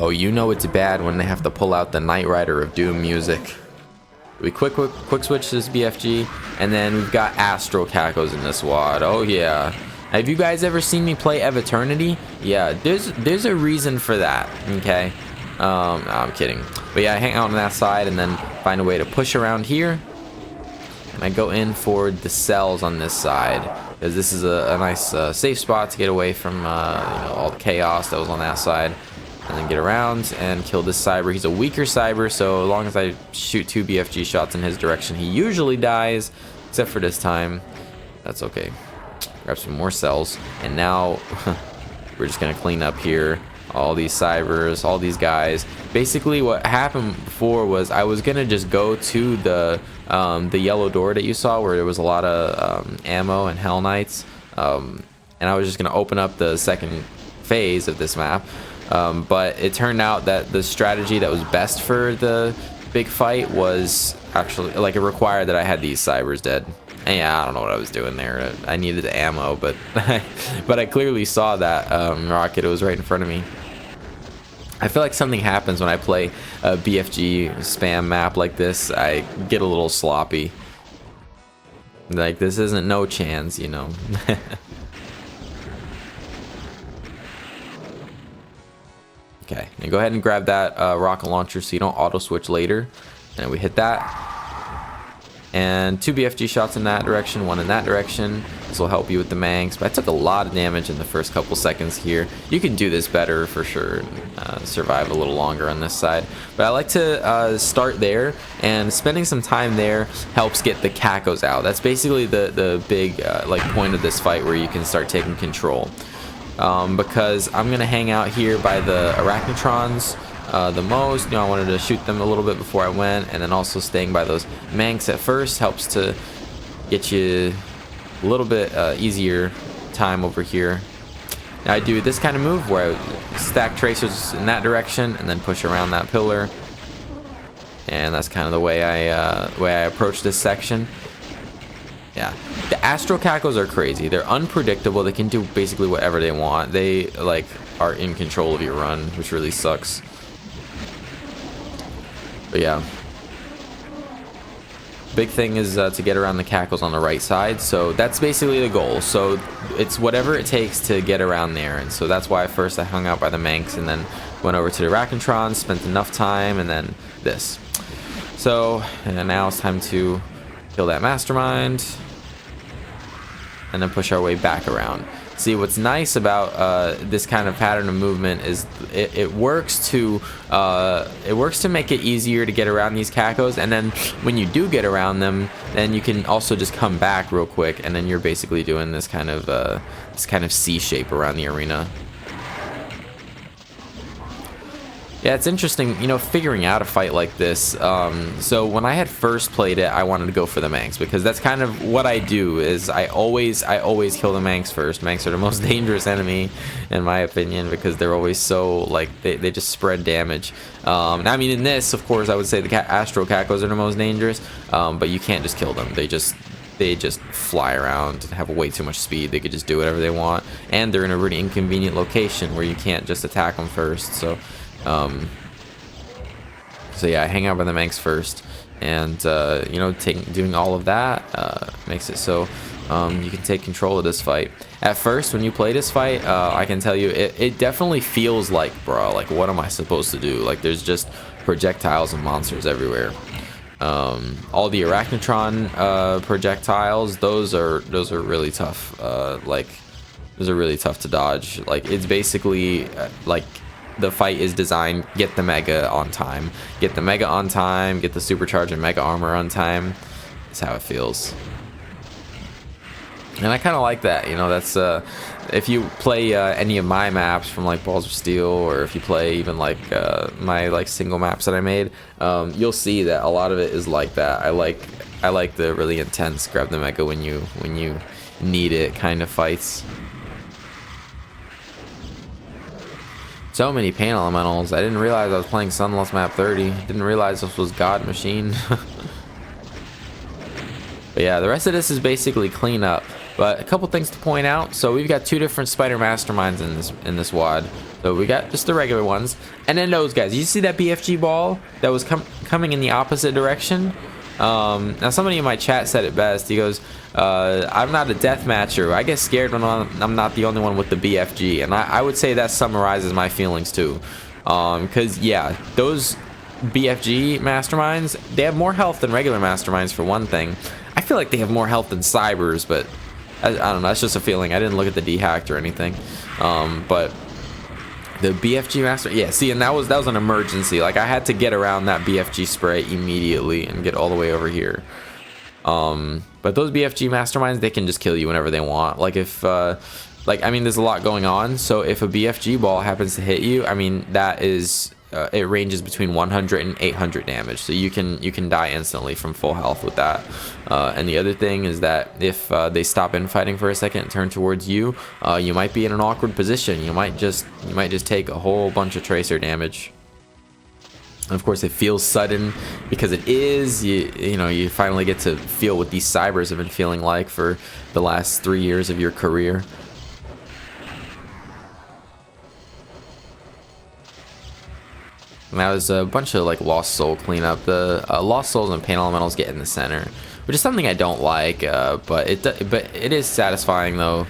Oh, you know it's bad when they have to pull out the Knight Rider of Doom music. We quick switch this BFG, and then we've got Astral Cacos in this wad. Oh yeah. Have you guys ever seen me play Eve Eternity? Yeah, there's a reason for that. Okay. No, I'm kidding. But yeah, I hang out on that side and then find a way to push around here. And I go in for the cells on this side, because this is a nice safe spot to get away from you know, all the chaos that was on that side. And then get around and kill this cyber. He's a weaker cyber, so as long as I shoot 2 BFG shots in his direction, he usually dies, except for this time. That's okay. Grab some more cells, and now we're just gonna clean up here. All these cybers, all these guys. Basically, what happened before was I was gonna just go to the yellow door that you saw, where there was a lot of ammo and Hell Knights, and I was just gonna open up the second phase of this map. But it turned out that the strategy that was best for the big fight was actually, like, it required that I had these cybers dead. And yeah, I don't know what I was doing there. I needed the ammo, but but I clearly saw that rocket. It was right in front of me. I feel like something happens when I play a BFG spam map like this. I get a little sloppy. Like, this isn't no chance, you know. Okay, now go ahead and grab that rocket launcher so you don't auto switch later. And we hit that. And 2 BFG shots in that direction, 1 in that direction. This will help you with the mangs. But I took a lot of damage in the first couple seconds here. You can do this better for sure. Survive a little longer on this side. But I like to start there. And spending some time there helps get the cacos out. That's basically the big like point of this fight, where you can start taking control. Because I'm gonna hang out here by the arachnotrons the most. You know, I wanted to shoot them a little bit before I went, and then also staying by those manx at first helps to get you a little bit easier time over here. Now I do this kind of move where I stack tracers in that direction and then push around that pillar, and that's kind of the way I approach this section. Yeah, the Astral Cacos are crazy. They're unpredictable. They can do basically whatever they want. They like are in control of your run, which really sucks. But yeah, big thing is to get around the cacos on the right side. So that's basically the goal. So it's whatever it takes to get around there. And so that's why first I hung out by the manx and then went over to the arachnotrons, spent enough time, and then this. So and now it's time to kill that mastermind and then push our way back around. See, what's nice about this kind of pattern of movement is it works to make it easier to get around these cacos, and then when you do get around them, then you can also just come back real quick, and then you're basically doing this kind of C shape around the arena. Yeah, it's interesting, you know, figuring out a fight like this. So when I had first played it, I wanted to go for the manx, because that's kind of what I do. Is I always kill the manx first. Manx are the most dangerous enemy, in my opinion, because they're always so, like, they just spread damage. I mean, in this, of course, I would say the Astral Cacos are the most dangerous, but you can't just kill them. They just fly around and have way too much speed. They could just do whatever they want, and they're in a really inconvenient location where you can't just attack them first. So yeah, I hang out by the manx first, and you know, doing all of that makes it so you can take control of this fight. At first, when you play this fight, I can tell you it definitely feels like, bro, like, what am I supposed to do? Like, there's just projectiles and monsters everywhere. All the arachnotron projectiles, those are really tough. Like, those are really tough to dodge. Like, it's basically like, the fight is designed, get the mega on time, get the supercharge and mega armor on time. That's how it feels, and I kind of like that. You know, that's if you play any of my maps from like Balls of Steel, or if you play even like my like single maps that I made, you'll see that a lot of it is like that. I like the really intense grab the mega when you need it kind of fights. So many pain elementals. I didn't realize I was playing Sunless Map 30. Didn't realize this was God Machine. But yeah, the rest of this is basically cleanup. But a couple things to point out. So we've got 2 different spider masterminds in this wad. So we got just the regular ones, and then those guys. You see that BFG ball that was coming in the opposite direction? Now somebody in my chat said it best. He goes, I'm not a deathmatcher. I get scared when I'm not the only one with the BFG. And I would say that summarizes my feelings too. Because yeah, those BFG masterminds, they have more health than regular masterminds for one thing. I feel like they have more health than cybers, but I don't know, that's just a feeling. I didn't look at the dehacked or anything. But the BFG master, yeah, see, and that was an emergency. Like, I had to get around that BFG spray immediately and get all the way over here. But those BFG masterminds, they can just kill you whenever they want. Like, if like, I mean, there's a lot going on, so if a BFG ball happens to hit you, I mean, that is it ranges between 100 and 800 damage, so you can die instantly from full health with that. And the other thing is that if they stop infighting for a second and turn towards you, you might be in an awkward position. You might just take a whole bunch of tracer damage. And of course, it feels sudden because it is. You know, you finally get to feel what these cybers have been feeling like for the last 3 years of your career. And that was a bunch of like lost soul cleanup. The lost souls and pain elementals get in the center, which is something I don't like. But it is satisfying though,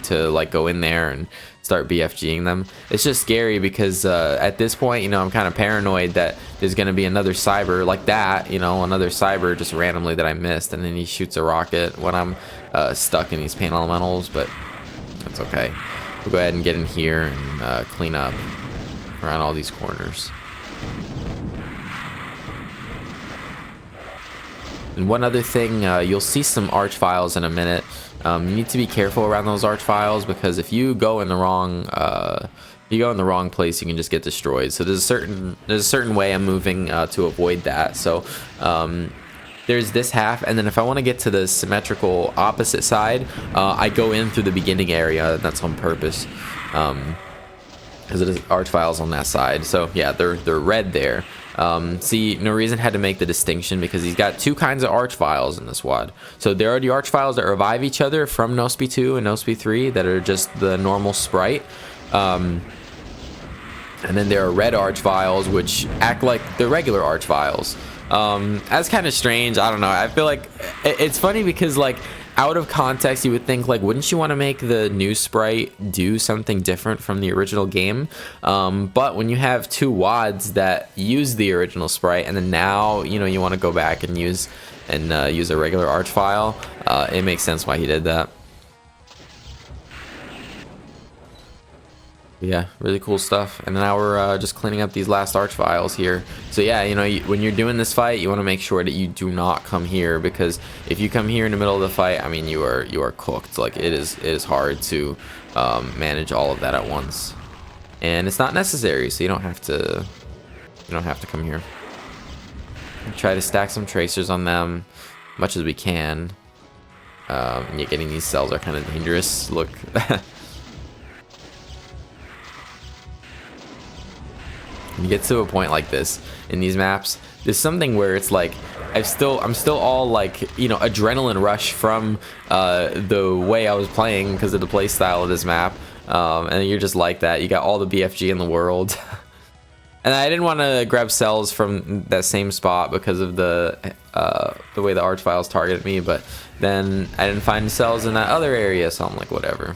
to like go in there and start BFGing them. It's just scary because at this point, you know, I'm kind of paranoid that there's gonna be another cyber like that. You know, another cyber just randomly that I missed, and then he shoots a rocket when I'm stuck in these pain elementals. But that's okay. We'll go ahead and get in here and clean up around all these corners. And one other thing, you'll see some arch files in a minute. You need to be careful around those arch files because if you go in the wrong place, you can just get destroyed. So there's a certain way I'm moving to avoid that. So there's this half, and then if I want to get to the symmetrical opposite side, I go in through the beginning area, and that's on purpose. Because it is arch files on that side. So yeah, they're red there. See, No Reason had to make the distinction because he's got two kinds of arch files in this WAD. So there are the arch files that revive each other from NoSp2 and NoSp3 that are just the normal sprite. And then there are red arch files which act like the regular arch files. That's kind of strange. I don't know. I feel like it's funny because like out of context you would think like, wouldn't you want to make the new sprite do something different from the original game? But when you have two WADs that use the original sprite and then now, you know, you want to go back and use a regular arch file, it makes sense why he did that. Yeah, really cool stuff. And now we're just cleaning up these last arch files here. So yeah, you know, when you're doing this fight, you want to make sure that you do not come here, because if you come here in the middle of the fight, I mean, you are cooked. Like it is hard to manage all of that at once, and it's not necessary. So you don't have to come here. Try to stack some tracers on them, much as we can. And yet getting these cells are kind of dangerous. Look. You get to a point like this in these maps, there's something where it's like I'm still all like, you know, adrenaline rush from the way I was playing because of the play style of this map, and you're just like that. You got all the BFG in the world. And I didn't want to grab cells from that same spot because of the way the arch files targeted me, but then I didn't find cells in that other area, so I'm like, whatever.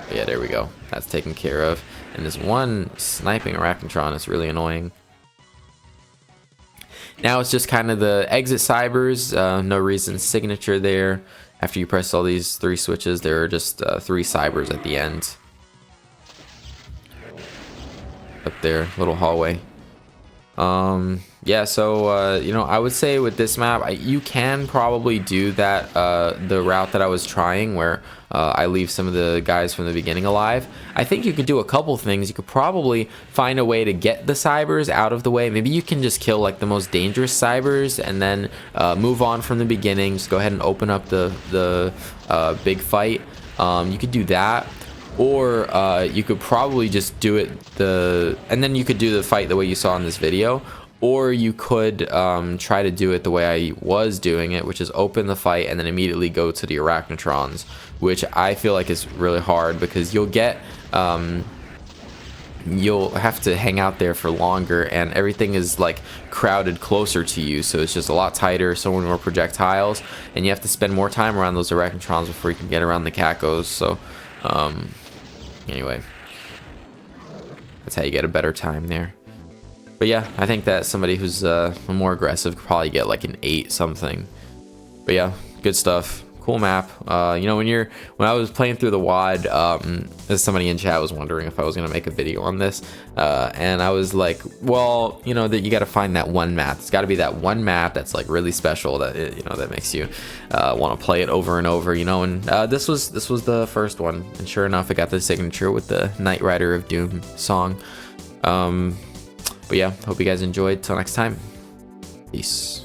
But yeah, there we go. That's taken care of. And this one sniping Arachnotron is really annoying. Now it's just kind of the exit cybers. No Reason signature there. After you press all these 3 switches, there are just 3 cybers at the end. Up there, little hallway. Yeah, so you know, I would say with this map, you can probably do that the route that I was trying, where I leave some of the guys from the beginning alive. I think you could do a couple things. You could probably find a way to get the cybers out of the way. Maybe you can just kill like the most dangerous cybers and then move on from the beginning. Just go ahead and open up the big fight. You could do that. Or you could probably just do it and then you could do the fight the way you saw in this video. Or you could try to do it the way I was doing it, which is open the fight and then immediately go to the Arachnotrons, which I feel like is really hard because you'll get you'll have to hang out there for longer, and everything is like crowded closer to you, so it's just a lot tighter, so many more projectiles, and you have to spend more time around those arachnotrons before you can get around the cacos. So anyway, that's how you get a better time there. But yeah, I think that somebody who's more aggressive could probably get like an 8 something. But yeah, good stuff. Cool map. You know, when I was playing through the WOD, somebody in chat was wondering if I was gonna make a video on this, and I was like, well, you know, that you got to find that one map. It's got to be that one map that's like really special, that you know, that makes you want to play it over and over. You know, and this was the first one, and sure enough, I got the signature with the Knight Rider of Doom song. But yeah, hope you guys enjoyed. Till next time, peace.